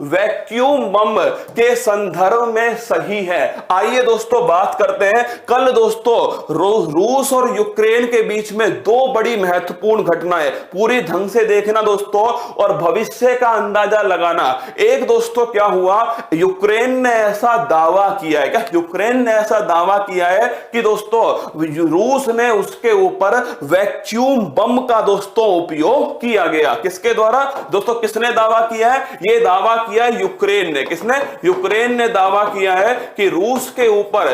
Vacuum बम के संदर्भ में सही है। आइए दोस्तों बात करते हैं। कल दोस्तों रूस और यूक्रेन के बीच में दो बड़ी महत्वपूर्ण घटनाएं, पूरी ढंग से देखना दोस्तों और भविष्य का अंदाजा लगाना। एक दोस्तों क्या हुआ, यूक्रेन ने ऐसा दावा किया है, क्या यूक्रेन ने ऐसा दावा किया है कि दोस्तों रूस ने उसके ऊपर वैक्यूम बम का दोस्तों उपयोग किया गया। किसके द्वारा दोस्तों, किसने दावा किया है? यह दावा किया यूक्रेन ने। किसने? यूक्रेन ने दावा किया है कि रूस के ऊपर,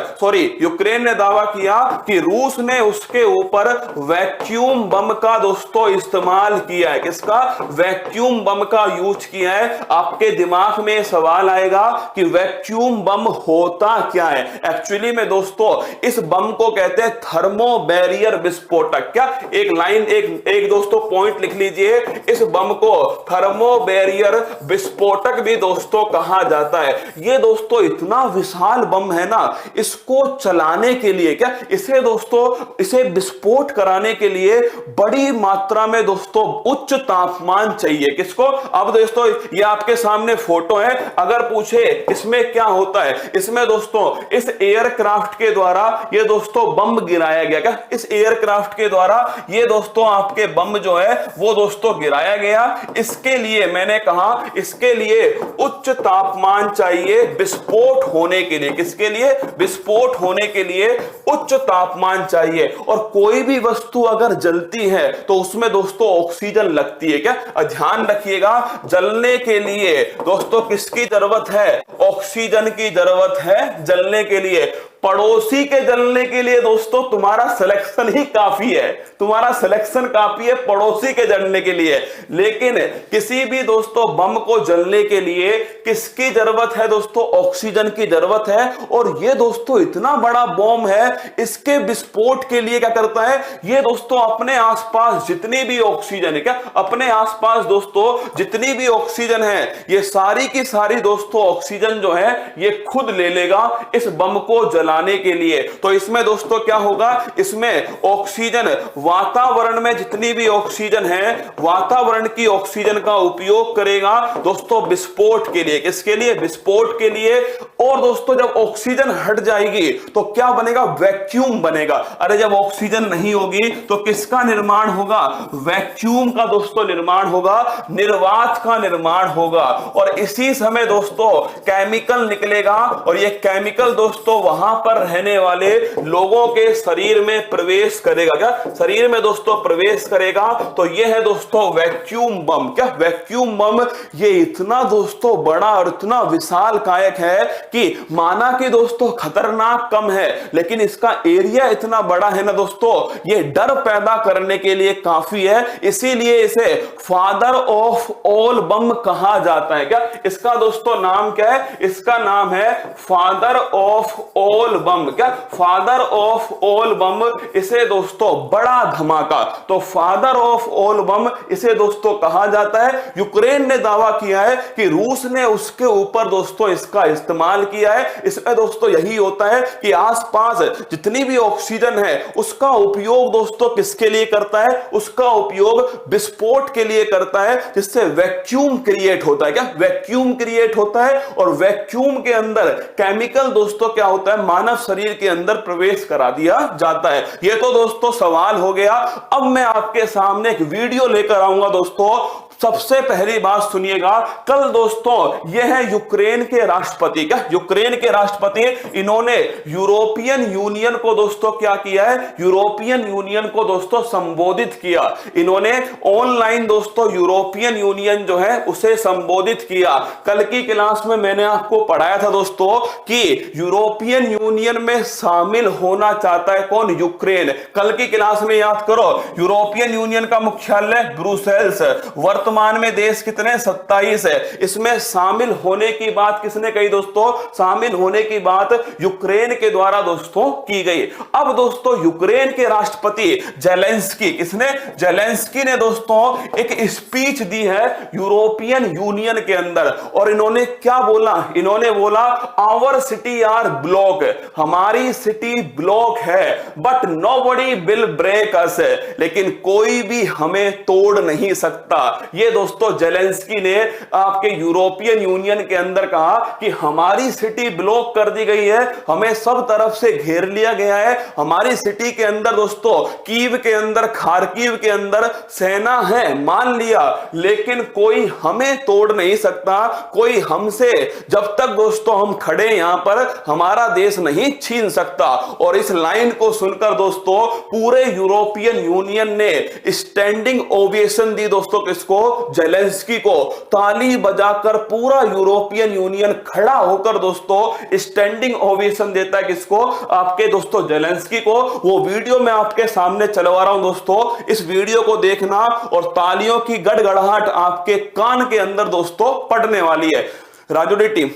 यूक्रेन ने दावा किया कि रूस ने उसके ऊपर वैक्यूम बम का दोस्तों इस्तेमाल किया है। किसका? वैक्यूम बम का यूज किया है। आपके दिमाग में सवाल आएगा कि वैक्यूम बम होता क्या है? एक्चुअली में दोस्तों इस बम को कहते हैं थर्मो बैरियर विस्फोटक। क्या? एक लाइन, एक दोस्तों पॉइंट लिख लीजिए, इस बम को थर्मो बैरियर विस्फोटक भी दोस्तों कहा जाता है। ये दोस्तों इतना विशाल बम है ना, इसको चलाने के लिए, क्या इसे दोस्तों, इसे विस्फोट कराने के लिए बड़ी मात्रा में दोस्तों उच्च तापमान चाहिए। किसको? अब दोस्तों ये आपके सामने फोटो है, अगर पूछे इसमें क्या होता है, इसमें दोस्तों इस एयरक्राफ्ट के द्वारा ये दोस्तों बम गिराया गया। क्या इस एयरक्राफ्ट के द्वारा ये दोस्तों आपके बम जो है वो दोस्तों गिराया गया। इसके लिए मैंने कहा, इसके लिए उच्च तापमान चाहिए विस्फोट होने के लिए। किसके लिए? विस्फोट होने के लिए उच्च तापमान चाहिए। और कोई भी वस्तु अगर जलती है तो उसमें दोस्तों ऑक्सीजन लगती है। क्या ध्यान रखिएगा, जलने के लिए दोस्तों किसकी जरूरत है? ऑक्सीजन की जरूरत है जलने के लिए। पड़ोसी के जलने के लिए दोस्तों तुम्हारा सिलेक्शन ही काफी है, तुम्हारा सिलेक्शन काफी है पड़ोसी के जलने के लिए। लेकिन किसी भी दोस्तों बम को जलने के लिए किसकी जरूरत है दोस्तों? ऑक्सीजन की जरूरत है। और ये दोस्तों इतना बड़ा बम है, इसके विस्फोट के लिए क्या करता है ये दोस्तों, अपने आसपास जितनी भी ऑक्सीजन है, क्या अपने आसपास दोस्तों जितनी भी ऑक्सीजन है, ये सारी की सारी दोस्तों ऑक्सीजन जो है ये खुद ले लेगा इस बम को जला के लिए। तो इसमें दोस्तों क्या होगा, इसमें ऑक्सीजन, वातावरण में जितनी भी ऑक्सीजन है, वातावरण की ऑक्सीजन का उपयोग करेगा दोस्तों विस्फोट के लिए। किसके लिए? विस्फोट के लिए। और दोस्तों जब ऑक्सीजन हट जाएगी तो क्या बनेगा? वैक्यूम बनेगा। अरे जब ऑक्सीजन नहीं होगी तो किसका निर्माण होगा? वैक्यूम का दोस्तों निर्माण होगा, निर्वात का निर्माण होगा। और इसी समय दोस्तों केमिकल निकलेगा और यह केमिकल दोस्तों वहां पर रहने वाले लोगों के शरीर में प्रवेश करेगा। क्या शरीर में दोस्तों प्रवेश करेगा? तो यह है दोस्तों वैक्यूम बम। क्या वैक्यूम बम ये इतना दोस्तों बड़ा और इतना विशाल कायक है कि माना कि दोस्तों खतरनाक कम है, लेकिन इसका एरिया इतना बड़ा है ना दोस्तों, ये डर पैदा करने के लिए काफी है। इसीलिए इसे फादर ऑफ ऑल बम कहा जाता है। क्या इसका दोस्तों नाम क्या है? इसका नाम है फादर ऑफ ऑल बम। क्या? फादर ऑफ ऑल बम। इसे दोस्तों बड़ा धमाका, तो फादर ऑफ ऑल बम इसे दोस्तों कहा जाता है। यूक्रेन ने दावा किया है कि रूस ने उसके ऊपर दोस्तों इसका इस्तेमाल किया है। इसमें दोस्तों यही होता है कि आसपास जितनी भी ऑक्सीजन है उसका उपयोग दोस्तों किसके लिए करता है? उसका उपयोग विस्फोट के लिए करता है, जिससे वैक्यूम क्रिएट होता है। क्या वैक्यूम क्रिएट होता है? और वैक्यूम के अंदर केमिकल दोस्तों क्या होता है? मानव शरीर के अंदर प्रवेश करा दिया जाता है। यह तो दोस्तों सवाल हो गया। अब मैं आपके सामने एक वीडियो लेकर आऊंगा दोस्तों। सबसे पहली बात सुनिएगा, कल दोस्तों यह है यूक्रेन के राष्ट्रपति। क्या यूक्रेन के राष्ट्रपति, इन्होंने यूरोपियन यूनियन को दोस्तों क्या किया है? यूरोपियन यूनियन को दोस्तों संबोधित किया। इन्होंने ऑनलाइन दोस्तों यूरोपियन यूनियन जो है उसे संबोधित किया। कल की क्लास में मैंने आपको पढ़ाया था दोस्तों कि यूरोपियन यूनियन में शामिल होना चाहता है कौन? यूक्रेन। कल की क्लास में याद करो, यूरोपियन यूनियन का मुख्यालय ब्रुसेल्स। वर्तमान में देश कितने? 27 है। इसमें शामिल होने की बात किसने कही दोस्तों? शामिल होने की बात यूक्रेन के द्वारा दोस्तों की गई। अब दोस्तों यूक्रेन के राष्ट्रपति जेलेंस्की, किसने? जेलेंस्की ने दोस्तों एक स्पीच दी है यूरोपियन यूनियन के अंदर। और इन्होंने क्या बोला? इन्होंने बोला आवर सिटी आर ब्लॉक, हमारी सिटी ब्लॉक है, but nobody will break us, लेकिन कोई भी हमें तोड़ नहीं सकता। ये दोस्तों जेलेंस्की ने आपके यूरोपियन यूनियन के अंदर कहा कि हमारी सिटी ब्लॉक कर दी गई है, हमें सब तरफ से घेर लिया गया है, हमारी सिटी के अंदर दोस्तों कीव के अंदर, खार्किव के अंदर सेना है, मान लिया, लेकिन कोई हमें तोड़ नहीं सकता, कोई हमसे जब तक दोस्तों हम खड़े यहां पर हमारा देश नहीं छीन सकता। और इस लाइन को सुनकर दोस्तों पूरे यूरोपियन यूनियन ने स्टैंडिंग ओवेशन दी दोस्तों, किसको? जेलेंस्की को। ताली बजाकर पूरा यूरोपियन यूनियन खड़ा होकर दोस्तों स्टैंडिंग ओवेशन देता है, किसको? आपके दोस्तों जेलेंस्की को। वो वीडियो मैं आपके सामने चलवा रहा हूं दोस्तों, इस वीडियो को देखना और तालियों की गड़गड़ाहट आपके कान के अंदर दोस्तों पड़ने वाली है। राजोडी टीम,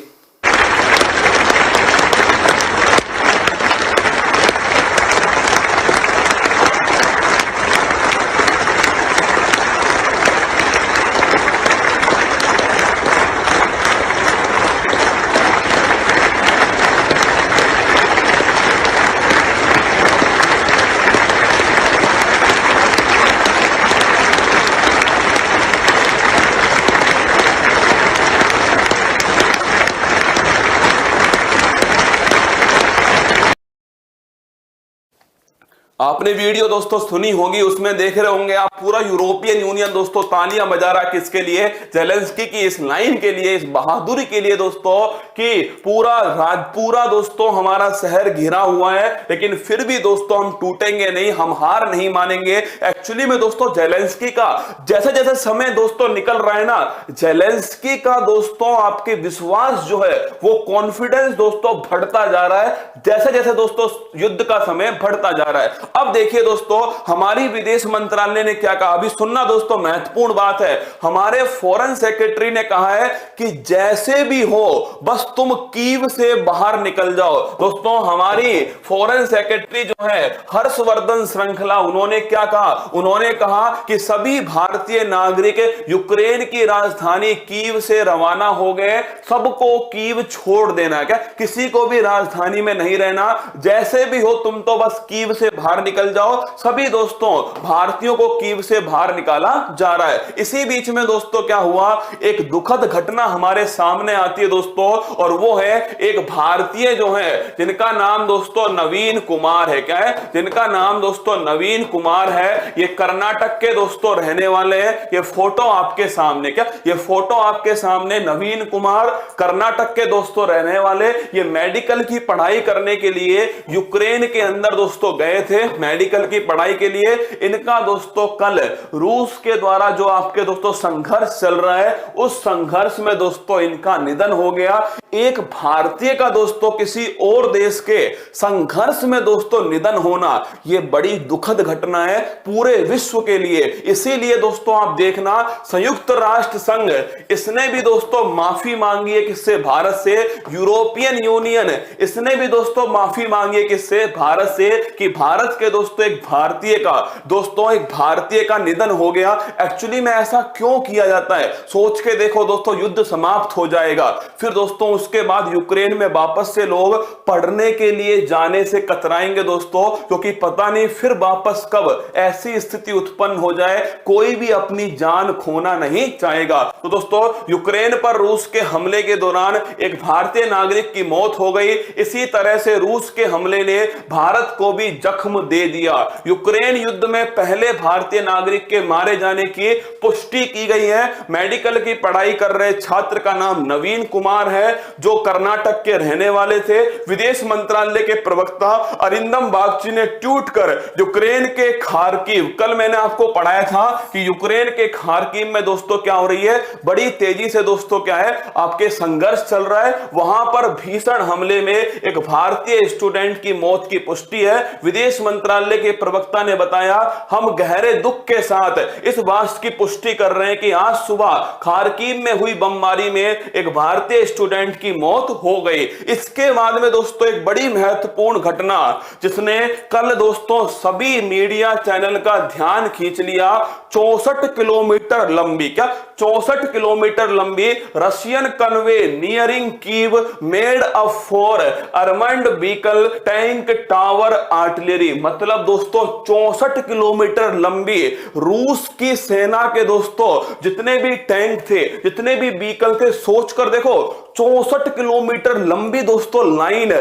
आपने वीडियो दोस्तों सुनी होगी, उसमें देख रहे होंगे आप पूरा यूरोपियन यूनियन दोस्तों तालियां बजा रहा है, किसके लिए? जेलेंस्की की इस लाइन के लिए, इस बहादुरी के लिए दोस्तों, कि पूरा दोस्तों हमारा शहर घिरा हुआ है, लेकिन फिर भी दोस्तों हम टूटेंगे नहीं, हम हार नहीं मानेंगे। एक्चुअली में दोस्तों जेलेंस्की का जैसे जैसे समय दोस्तों निकल रहा है ना, जेलेंस्की का दोस्तों आपके विश्वास जो है, वो कॉन्फिडेंस दोस्तों बढ़ता जा रहा है, जैसे जैसे दोस्तों युद्ध का समय बढ़ता जा रहा है। अब देखिए दोस्तों हमारी विदेश मंत्रालय ने क्या कहा, अभी सुनना दोस्तों, महत्वपूर्ण बात है। हमारे फॉरेन सेक्रेटरी ने कहा है कि जैसे भी हो बस तुम कीव से बाहर निकल जाओ। दोस्तों हमारी फॉरेन सेक्रेटरी जो है हर्षवर्धन श्रृंखला, उन्होंने क्या कहा? उन्होंने कहा कि सभी भारतीय नागरिक यूक्रेन की राजधानी कीव से रवाना हो गए, सबको कीव छोड़ देना, क्या किसी को भी राजधानी में नहीं रहना, जैसे भी हो तुम तो बस कीव से बाहर निकल जाओ। सभी दोस्तों भारतीयों को कीव से बाहर निकाला जा रहा है। इसी बीच में दोस्तों क्या हुआ, एक दुखद घटना हमारे सामने आती है दोस्तों, और वो है एक भारतीय जो है जिनका नाम दोस्तों नवीन कुमार है। क्या है? जिनका नाम दोस्तों नवीन कुमार है। ये कर्नाटक के दोस्तों रहने वाले हैं। ये फोटो आपके सामने, क्या ये फोटो आपके सामने, नवीन कुमार कर्नाटक के दोस्तों रहने वाले, ये मेडिकल की पढ़ाई करने के लिए यूक्रेन के अंदर दोस्तों गए थे, मेडिकल की पढ़ाई के लिए। इनका दोस्तों कल रूस के द्वारा जो आपके दोस्तों संघर्ष चल रहा है, उस संघर्ष में दोस्तों इनका निधन हो गया। एक भारतीय का दोस्तों किसी और देश के संघर्ष में दोस्तों निधन होना, यह बड़ी दुखद घटना है पूरे विश्व के लिए। इसीलिए दोस्तों आप देखना, संयुक्त राष्ट्र संघ इसने भी दोस्तों माफी मांगी है, किससे? भारत से। यूरोपियन यूनियन इसने भी दोस्तों माफी मांगी है, किससे? भारत से, कि भारत के दोस्तों एक भारतीय का निधन हो गया। एक्चुअली में ऐसा क्यों किया जाता है, सोच के देखो दोस्तों, युद्ध समाप्त हो जाएगा, फिर दोस्तों उसके बाद यूक्रेन में वापस से लोग पढ़ने के लिए जाने से कतराएंगे दोस्तों, क्योंकि पता नहीं फिर वापस कब ऐसी स्थिति उत्पन्न हो जाए, कोई भी अपनी जान खोना नहीं चाहेगा। तो दोस्तों यूक्रेन पर रूस के हमले के दौरान एक भारतीय नागरिक की मौत हो गई। इसी तरह से रूस के हमले ने भारत को भी जख्म दे दिया। यूक्रेन युद्ध में पहले भारतीय नागरिक के मारे जाने की पुष्टि की गई है। मेडिकल की पढ़ाई कर रहे छात्र का नाम नवीन कुमार है, जो कर्नाटक के रहने वाले थे। विदेश मंत्रालय के प्रवक्ता अरिंदम बागची ने ट्वीट कर यूक्रेन के खार्किव, कल मैंने आपको पढ़ाया था कि यूक्रेन के खार्किव में दोस्तों क्या हो रही है, बड़ी तेजी से दोस्तों क्या है, आपके संघर्ष चल रहा है। वहां पर भीषण हमले में एक भारतीय स्टूडेंट की मौत की पुष्टि है। विदेश मंत्रालय के प्रवक्ता ने बताया, हम गहरे दुख के साथ इस बात की पुष्टि कर रहे हैं कि आज सुबह खार्किव में हुई बमबारी में एक भारतीय स्टूडेंट की मौत हो गई। इसके बाद में दोस्तों एक बड़ी महत्वपूर्ण घटना जिसने कल दोस्तों सभी मीडिया चैनल का ध्यान खींच लिया, 64 किलोमीटर लंबी, क्या 64 किलोमीटर लंबी Russian convoy nearing Kyiv made up for armoured vehicle tank tower artillery. मतलब दोस्तों 64 किलोमीटर लंबी रूस की सेना के दोस्तों जितने भी टैंक थे, जितने भी व्हीकल थे, सोचकर देखो 64 किलोमीटर लंबी दोस्तों लाइन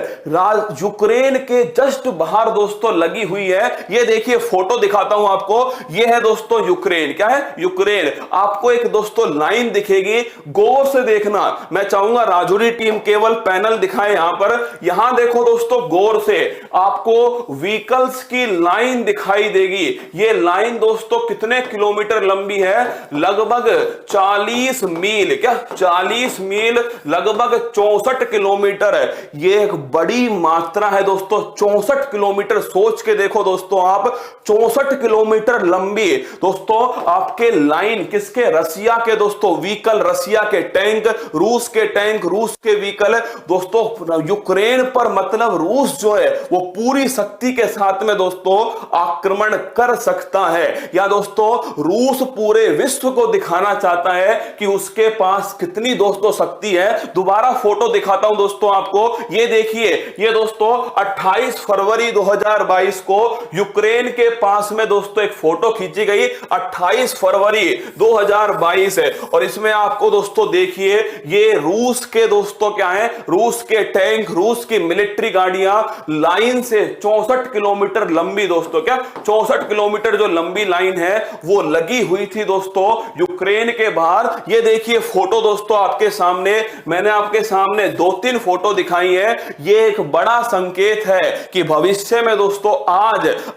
यूक्रेन के जस्ट बाहर दोस्तों लगी हुई है। ये देखिए फोटो दिखाता हूं आपको, ये है दोस्तों यूक्रेन, क्या है यूक्रेन। आपको एक दोस्तों लाइन दिखेगी, गौर से देखना। मैं चाहूंगा राजौरी टीम केवल पैनल दिखाए यहां पर, यहां देखो दोस्तों गौर से आपको व्हीकल्स की लाइन दिखाई देगी। ये लाइन दोस्तों कितने किलोमीटर लंबी है? लगभग 40 मील, क्या 40 मील, लगभग 64 किलोमीटर है। ये एक बड़ी मात्रा है दोस्तों, 64 किलोमीटर। सोच के देखो दोस्तों आप, 64 किलोमीटर लंबी दोस्तों आपके लाइन, किसके? रसिया के दोस्तों व्हीकल, रसिया के टैंक, रूस के टैंक, रूस के व्हीकल दोस्तों यूक्रेन पर। मतलब रूस जो है वो पूरी शक्ति के साथ में दोस्तों आक्रमण कर सकता है, या दोस्तों रूस पूरे विश्व को दिखाना चाहता है कि उसके पास कितनी दोस्तों शक्ति है। दोबारा फोटो दिखाता हूं दोस्तों आपको, ये देखिए, ये दोस्तों 28 फरवरी 2022 को यूक्रेन के पास में दोस्तों एक फोटो खींची गई, 28 फरवरी 2022 है। और इसमें आपको दोस्तों देखिए ये रूस के दोस्तों क्या है, रूस के टैंक, रूस की मिलिट्री गाड़ियां लाइन से 64 किलोमीटर लंबी दोस्तों, क्या 64 किलोमीटर जो लंबी लाइन है वो लगी हुई थी दोस्तों यूक्रेन के बाहर। ये देखिए फोटो दोस्तों आपके सामने, मैंने आपके सामने 2-3 फोटो दिखाई है। ये एक बड़ा संकेत है कि भविष्य में दोस्तों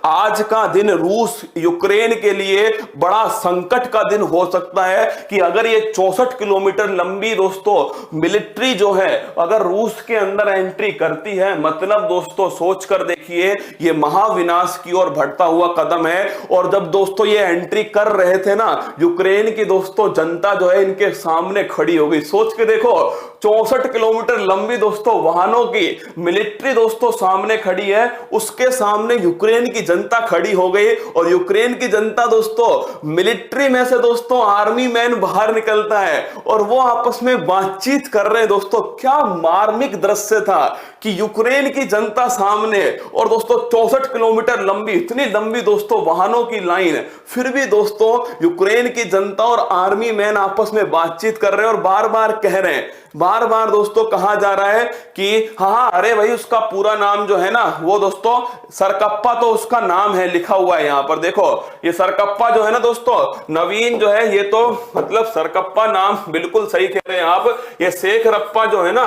आज का दिन रूस यूक्रेन के लिए बड़ा संकट का दिन हो सकता है कि अगर ये 64 किलोमीटर लंबी दोस्तों मिलिट्री जो है अगर रूस के अंदर एंट्री करती है, मतलब दोस्तों सोच कर देखिए ये महाविनाश की ओर बढ़ता हुआ कदम है। और जब दोस्तों ये एंट्री कर रहे थे ना, यूक्रेन की दोस्तों जनता जो है इनके सामने खड़ी हो गई। सोच के देखो 64 किलोमीटर लंबी दोस्तों वाहनों की मिलिट्री दोस्तों सामने खड़ी है, उसके सामने यूक्रेन की जनता खड़ी हो गई। और यूक्रेन की जनता दोस्तों मिलिट्री में से दोस्तों आर्मी मैन बाहर निकलता है और वो आपस में बातचीत कर रहे हैं दोस्तों। क्या मार्मिक दृश्य था कि यूक्रेन की जनता सामने और दोस्तों 64 किलोमीटर लंबी, इतनी लंबी दोस्तों वाहनों की लाइन, फिर भी दोस्तों यूक्रेन की जनता और आर्मी मैन आपस में बातचीत कर रहे हैं और बार बार कह रहे हैं, बार बार दोस्तों कहा जा रहा है कि हाँ अरे भाई उसका पूरा नाम जो है ना वो दोस्तों सरकप्पा, तो उसका नाम है लिखा हुआ है यहां पर देखो, ये सरकप्पा जो है ना दोस्तों, नवीन जो है ये तो मतलब सरकप्पा नाम बिल्कुल सही कह रहे हैं आप। ये शेखरप्पा जो है ना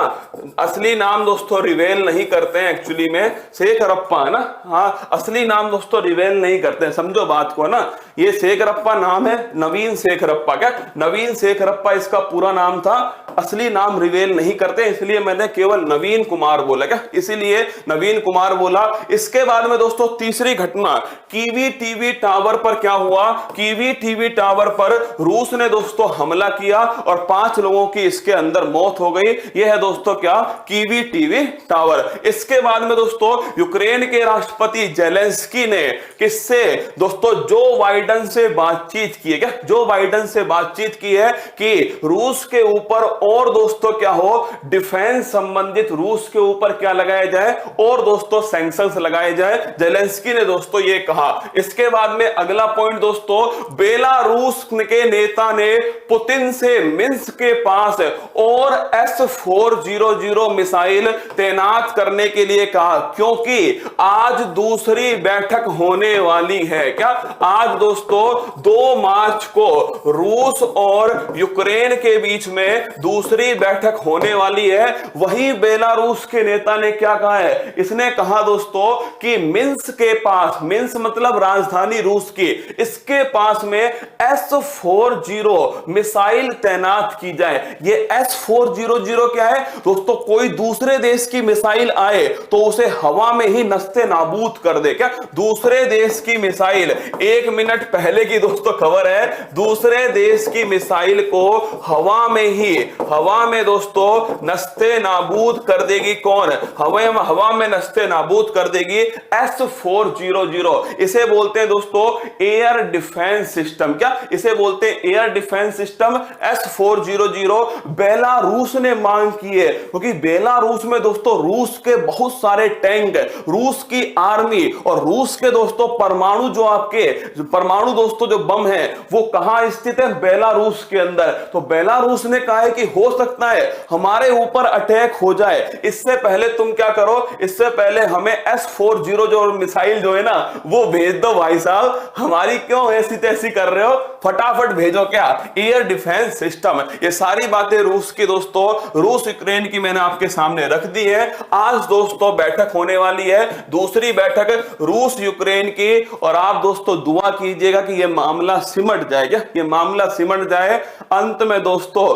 असली नाम दोस्तों रिवेल नहीं करते हैं, एक्चुअली में शेखरप्पा है ना, हाँ असली नाम दोस्तों रिवेल नहीं करते हैं, समझो बात को ना। ये शेखरप्पा नाम है, नवीन शेखरप्पा, क्या नवीन शेखरप्पा इसका पूरा नाम था, असली नाम रिवेल नहीं करते, इसलिए मैंने केवल नवीन कुमार बोला, क्या इसीलिए नवीन कुमार बोला। इसके बाद में दोस्तों तीसरी घटना, कीवी टीवी टावर पर क्या हुआ? कीवी टीवी टावर पर रूस ने दोस्तों हमला किया और 5 लोगों की इसके अंदर मौत हो गई। यह है दोस्तों क्या? Kiwi TV tower. इसके बाद में दोस्तों यूक्रेन के राष्ट्रपति जेलेंस्की ने किससे दोस्तों जो बाइडेन से बातचीत की है, क्या जो बाइडेन से बातचीत की है कि रूस के ऊपर और दोस्तों क्या हो, डिफेंस संबंधित रूस के ऊपर क्या लगाया जाए और दोस्तों सैंक्शंस लगाए जाए। जेलेंस्की ने दोस्तों ये कहा। इसके बाद में अगला पॉइंट दोस्तों, बेलारूस के नेता ने पुतिन से मिन्स्क के पास और S-400 मिसाइल तैनात करने के लिए कहा, क्योंकि आज दूसरी बैठक होने वाली है। क्या आज दोस्तों 2 मार्च को रूस और यूक्रेन के बीच में दूसरी बैठक होने वाली है। वही बेलारूस के नेता ने क्या कहा है? इसने कहा दोस्तों कि मिन्स्क के पास, मिन्स्क मतलब राजधानी रूस की, इसके पास में S-400 मिसाइल तैनात की जाए। ये S-400 क्या है दोस्तों? दोस्तों कोई दूसरे देश की मिसाइल आए तो उसे हवा में ही नस्ते नाबूद कर दे। क्या दूसरे देश की मिसाइल, 1 मिनट पहले की दोस्तों खबर है, दूसरे देश की मिसाइल को हवा में दोस्तों नस्ते नाबूद कर देगी कौन? हवा में नस्ते नाबूद कर देगी S-400। इसे बोलते हैं दोस्तों एयर डिफेंस सिस्टम। क्या इसे बोलते हैं? Air defence system S-400। Belarus ने मांग की है क्योंकि बेलारूस में दोस्तों रूस के बहुत सारे टैंक, रूस की आर्मी और रूस के दोस्तों परमाणु दोस्तों जो बम है वो कहां स्थित है? बेलारूस के अंदर। तो बेलारूस ने कहा है कि हो सकता है हमारे ऊपर अटैक हो जाए, इससे पहले तुम क्या करो, इससे पहले हमें S-400 जो मिसाइल जो है ना वो भेज दो भाई साहब। हमारी क्यों ऐसी तैसी कर रहे हो, फटाफट भेजो। क्या एयर डिफेंस सिस्टम। ये सारी बातें रूस की दोस्तों, रूस यूक्रेन की मैंने आपके सामने रख दी है। आज दोस्तों बैठक होने वाली है, दूसरी बैठक रूस यूक्रेन की, और आप दोस्तों दुआ कीजिएगा कि यह मामला सिमट जाए। क्या यह मामला सिमट जाए? अंत में दोस्तों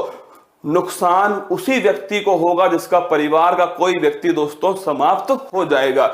नुकसान उसी व्यक्ति को होगा जिसका परिवार का कोई व्यक्ति दोस्तों समाप्त हो जाएगा।